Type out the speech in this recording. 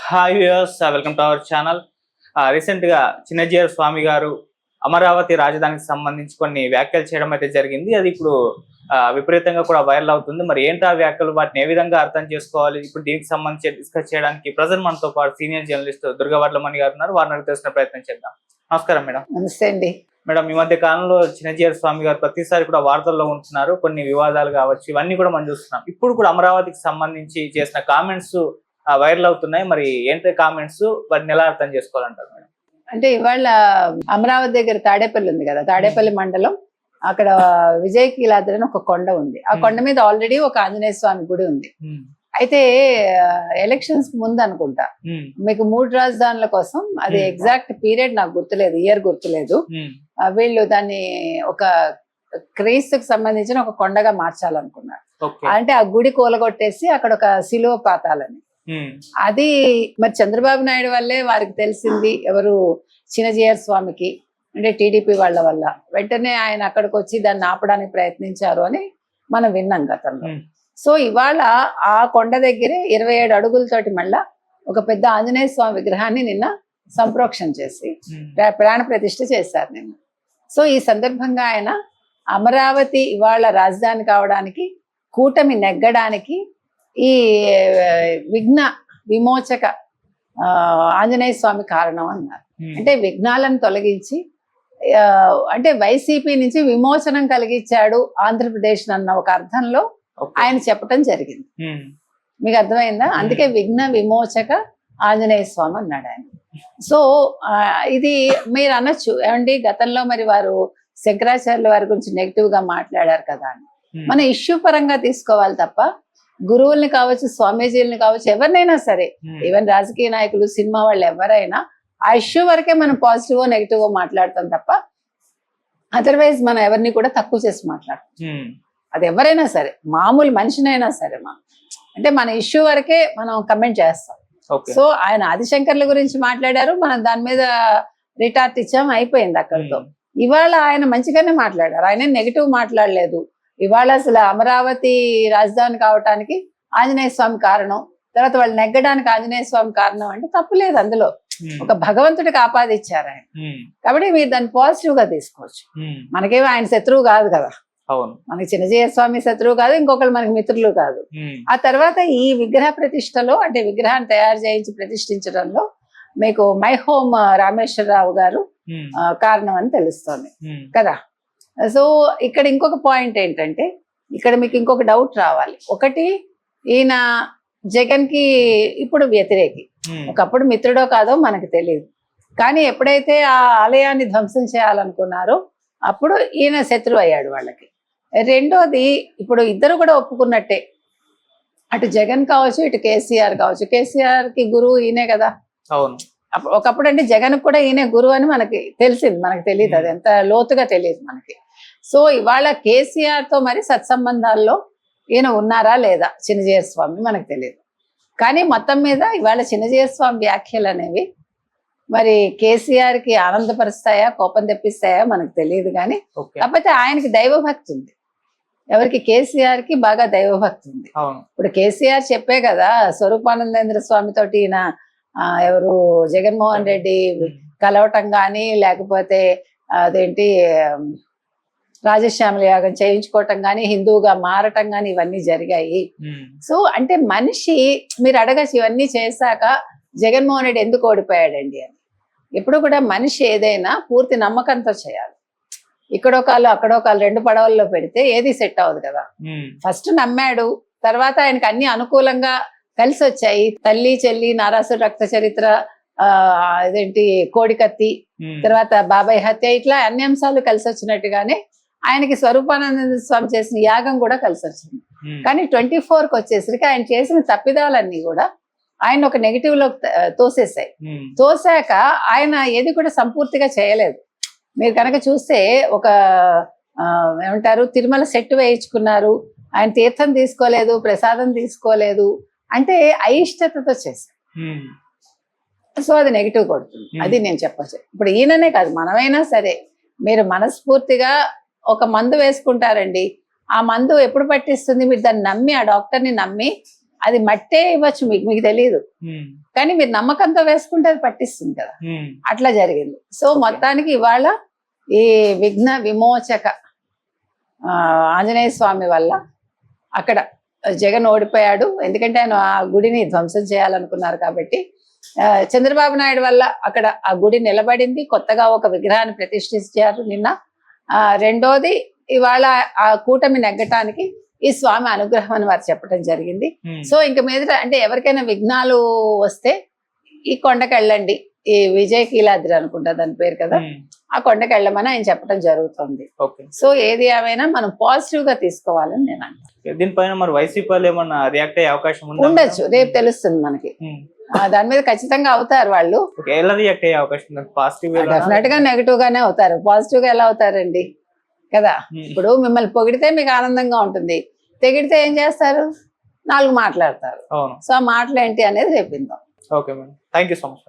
Hi viewers, welcome to our channel. Recent గా చిన్నజీఆర్ స్వామి గారు అమరావతి రాజధానికి సంబంధించి కొన్ని వ్యాఖ్యలు చేయడం అయితే జరిగింది. అది ఇప్పుడు విపరీతంగా కూడా వైరల్ అవుతుంది. మరి ఏంటి ఆ వ్యాఖ్యలు, వాటిని ఏ విధంగా అర్థం చేసుకోవాలి? ఇప్పుడు దీనికి సంబంధించి డిస్కస్ చేయడానికి ప్రజెంట్ మనతో పాటు సీనియర్ జర్నలిస్ట్ దుర్గవడ్లమణి గారు ఉన్నారు. వారిని తెలుసుకునే ప్రయత్నం చేద్దాం. నమస్కారం మేడం. నమస్తే అండి మేడం, ఈ మధ్య కాలంలో చిన్నజీఆర్ స్వామి గారు ప్రతిసారి కూడా వార్తల్లో ఉంటున్నారు. కొన్ని వివాదాలు కావచ్చు, ఇవన్నీ కూడా మనం చూస్తున్నాం. ఇప్పుడు కూడా అమరావతికి సంబంధించి చేసిన కామెంట్స్ వైరల్ అవుతున్నాయి. మరి ఏంటి కామెంట్స్, వాటిని ఎలా అర్థం చేసుకోవాలంటారు మేడం? అంటే ఇవాళ అమరావతి దగ్గర తాడేపల్లి ఉంది కదా, తాడేపల్లి మండలం, అక్కడ విజయకీలాద్రి అని ఒక కొండ ఉంది. ఆ కొండ మీద ఆల్రెడీ ఒక ఆంజనేయ స్వామి గుడి ఉంది. అయితే ఎలక్షన్స్ ముందు అనుకుంటా మీకు 3 రాజధానుల కోసం, అది ఎగ్జాక్ట్ పీరియడ్ నాకు గుర్తులేదు, ఇయర్ గుర్తులేదు, వీళ్ళు దాన్ని ఒక క్రీస్తుకు సంబంధించిన ఒక కొండగా మార్చాలనుకున్నారు. అంటే ఆ గుడి కూలగొట్టేసి అక్కడ ఒక శిలువ పాతాలని. అది మరి చంద్రబాబు నాయుడు వల్లే వారికి తెలిసింది, ఎవరు చిన్నజీఆర్ స్వామికి, అంటే టీడీపీ వాళ్ళ వల్ల. వెంటనే ఆయన అక్కడికి వచ్చి దాన్ని ఆపడానికి ప్రయత్నించారు అని మనం విన్నాం గతంలో. సో ఇవాళ ఆ కొండ దగ్గరే 27 అడుగులతోటి మళ్ళా ఒక పెద్ద ఆంజనేయ స్వామి విగ్రహాన్ని నిన్న సంప్రోక్షణ చేసి ప్రాణ ప్రతిష్ఠ చేశారు నిన్న. సో ఈ సందర్భంగా ఆయన అమరావతి ఇవాళ రాజధాని కావడానికి, కూటమి నెగ్గడానికి ఈ విఘ్న విమోచక ఆంజనేయ స్వామి కారణం అన్నారు. అంటే విఘ్నాలను తొలగించి, అంటే వైసీపీ నుంచి విమోచనం కలిగించాడు ఆంధ్రప్రదేశ్ అన్న ఒక అర్థంలో ఆయన చెప్పటం జరిగింది. మీకు అర్థమైందా? అందుకే విఘ్న విమోచక ఆంజనేయ స్వామి అన్నాడు ఆయన. సో ఇది మీరు అనొచ్చు, ఏమండి గతంలో మరి వారు శంకరాచార్యుల వారి గురించి నెగిటివ్ గా మాట్లాడారు కదా అని. మన ఇష్యూ పరంగా తీసుకోవాలి తప్ప, గురువుల్ని కావచ్చు, స్వామీజీలని కావచ్చు, ఎవరినైనా సరే, ఈవెన్ రాజకీయ నాయకులు, సినిమా వాళ్ళు ఎవరైనా ఆ ఇష్యూ వరకే మనం పాజిటివ్ నెగిటివ్ మాట్లాడతాం తప్ప, అదర్వైజ్ మనం ఎవరిని కూడా తక్కువ చేసి మాట్లాడతాం. అది ఎవరైనా సరే, మామూలు మనిషినైనా సరే, అంటే మన ఇష్యూ వరకే మనం కమెంట్ చేస్తాం. సో ఆయన ఆదిశంకర్ల గురించి మాట్లాడారు, మనం దాని మీద రిటార్ట్ ఇచ్చాం, అయిపోయింది అక్కడితో. ఇవాళ ఆయన మంచిగానే మాట్లాడారు, ఆయన నెగిటివ్ మాట్లాడలేదు. ఇవాళ అసలు అమరావతి రాజధాని కావటానికి ఆంజనేయ స్వామి కారణం, తర్వాత వాళ్ళు నెగ్గడానికి ఆంజనేయ స్వామి కారణం అంటే తప్పులేదు. అందులో ఒక భగవంతుడికి ఆపాదించారు ఆయన. కాబట్టి మీరు దాన్ని పాజిటివ్ గా తీసుకోవచ్చు. మనకేమో ఆయన శత్రువు కాదు కదా, మనకి చిన్నజీఆర్ స్వామి శత్రువు కాదు, ఇంకొకరు మనకి మిత్రులు కాదు. ఆ తర్వాత ఈ విగ్రహ ప్రతిష్టలో, అంటే విగ్రహాన్ని తయారు చేయించి ప్రతిష్ఠించడంలో మీకు మై హోమ్ రామేశ్వరరావు గారు కారణం అని తెలుస్తోంది కదా. సో ఇక్కడ ఇంకొక పాయింట్ ఏంటంటే, ఇక్కడ మీకు ఇంకొక డౌట్ రావాలి. ఒకటి, ఈయన జగన్ కి ఇప్పుడు వ్యతిరేకి, ఒకప్పుడు మిత్రుడో కాదో మనకు తెలియదు, కానీ ఎప్పుడైతే ఆ ఆలయాన్ని ధ్వంసం చేయాలనుకున్నారో అప్పుడు ఈయన శత్రువు అయ్యాడు వాళ్ళకి. రెండోది, ఇప్పుడు ఇద్దరు కూడా ఒప్పుకున్నట్టే, అటు జగన్ కావచ్చు, ఇటు కేసీఆర్ కావచ్చు. కేసీఆర్ కి గురువు ఈయనే కదా. అవును, ఒకప్పుడు అంటే జగన్ కూడా ఈయనే గురువు అని మనకి తెలిసింది, మనకు తెలియదు, అది ఎంత లోతుగా తెలియదు మనకి. సో ఇవాళ కేసీఆర్ తో మరి సత్సంబంధాల్లో ఈయన ఉన్నారా లేదా చిన్నజీఆర్ స్వామి మనకు తెలియదు. కానీ మొత్తం మీద ఇవాళ చిన్నజీఆర్ స్వామి వ్యాఖ్యలు అనేవి మరి కేసీఆర్ కి ఆనందపరుస్తాయా, కోపం తెప్పిస్తాయా మనకు తెలియదు. కానీ కాకపోతే ఆయనకి దైవభక్తి ఉంది, ఎవరికి? కేసీఆర్ కి బాగా దైవభక్తి ఉంది. ఇప్పుడు కేసీఆర్ చెప్పే కదా, స్వరూపానందేంద్ర స్వామి తోటి ఈయన ఎవరు జగన్మోహన్ రెడ్డి కలవటం కానీ, లేకపోతే అదేంటి రాజశ్యామల యాగం చేయించుకోవటం కానీ, హిందువుగా మారటం కానీ, ఇవన్నీ జరిగాయి. సో అంటే మనిషి, మీరు అడగచ్చు ఇవన్నీ చేశాక జగన్మోహన్ రెడ్డి ఎందుకు ఓడిపోయాడండి అని. ఎప్పుడు కూడా మనిషి ఏదైనా పూర్తి నమ్మకంతో చేయాలి. ఇక్కడొకాలు అక్కడొకాలు 2 పడవల్లో పెడితే ఏది సెట్ అవ్వదు కదా. ఫస్ట్ నమ్మాడు, తర్వాత ఆయనకు అన్ని అనుకూలంగా కలిసి వచ్చాయి. తల్లి చెల్లి, నారాసుర రక్త చరిత్ర, అదేంటి కోడికత్తి, తర్వాత బాబాయ్ హత్య, ఇట్లా అన్ని అంశాలు కలిసి వచ్చినట్టుగానే ఆయనకి స్వరూపానంద స్వామి చేసిన యాగం కూడా కలిసి వచ్చింది. కానీ 24కి వచ్చేసరికి ఆయన చేసిన తప్పిదాలన్నీ కూడా ఆయన ఒక నెగిటివ్ లో తోసేసాయి. తోసాక ఆయన ఏది కూడా సంపూర్తిగా చేయలేదు. మీరు కనుక చూస్తే ఒక ఏమంటారు, తిరుమల సెట్ వేయించుకున్నారు, ఆయన తీర్థం తీసుకోలేదు, ప్రసాదం తీసుకోలేదు, అంటే అయిష్టతతో చేశారు. సో అది నెగిటివ్ కొడుతుంది, అది నేను చెప్పచ్చు. ఇప్పుడు ఈయననే కాదు, మనమైనా సరే, మీరు మనస్ఫూర్తిగా ఒక మందు వేసుకుంటారండి, ఆ మందు ఎప్పుడు పట్టిస్తుంది? మీరు దాన్ని నమ్మి, ఆ డాక్టర్ని నమ్మి అది మట్టే ఇవ్వచ్చు, మీకు తెలియదు, కానీ మీరు నమ్మకంతో వేసుకుంటే అది పట్టిస్తుంది కదా, అట్లా జరిగింది. సో మొత్తానికి ఇవాళ ఈ విఘ్న విమోచక ఆంజనేయ స్వామి వల్ల అక్కడ జగన్ ఓడిపోయాడు. ఎందుకంటే ఆయన ఆ గుడిని ధ్వంసం చేయాలనుకున్నారు కాబట్టి. చంద్రబాబు నాయుడు వల్ల అక్కడ ఆ గుడి నిలబడింది, కొత్తగా ఒక విగ్రహాన్ని ప్రతిష్ఠించారు నిన్న. రెండోది ఇవాళ ఆ కూటమి నెగ్గటానికి ఈ స్వామి అనుగ్రహం అని వారు చెప్పడం జరిగింది. సో ఇంక మీద అంటే ఎవరికైనా విఘ్నాలు వస్తే ఈ కొండకి వెళ్ళండి, ఈ విజయకీలాద్రి అనుకుంటా దాని పేరు కదా, ఆ కొండకి వెళ్ళమని ఆయన చెప్పడం జరుగుతుంది. సో ఏది ఏమైనా మనం పాజిటివ్ గా తీసుకోవాలని నేను అంటాను. దీనిపైన మరి వైసీపీ వాళ్ళు ఏమన్నా రియాక్ట్ అయ్యే అవకాశం ఉండొచ్చు, రేపు తెలుస్తుంది మనకి. దాని మీద ఖచ్చితంగా అవుతారు వాళ్ళు. ఎలా రియాక్ట్ అయ్యే అవకాశం? పాజిటివ్ డెఫినెట్ గా నెగిటివ్ గానే అవుతారు, పాజిటివ్ గా ఎలా అవుతారండి కదా. ఇప్పుడు మిమ్మల్ని పొగిడితే మీకు ఆనందంగా ఉంటుంది, తెగిడితే ఏం చేస్తారు, 4 మాట్లాడతారు. సో ఆ మాటలు ఏంటి అనేది రేపిందాం. Okay madam, thank you so much.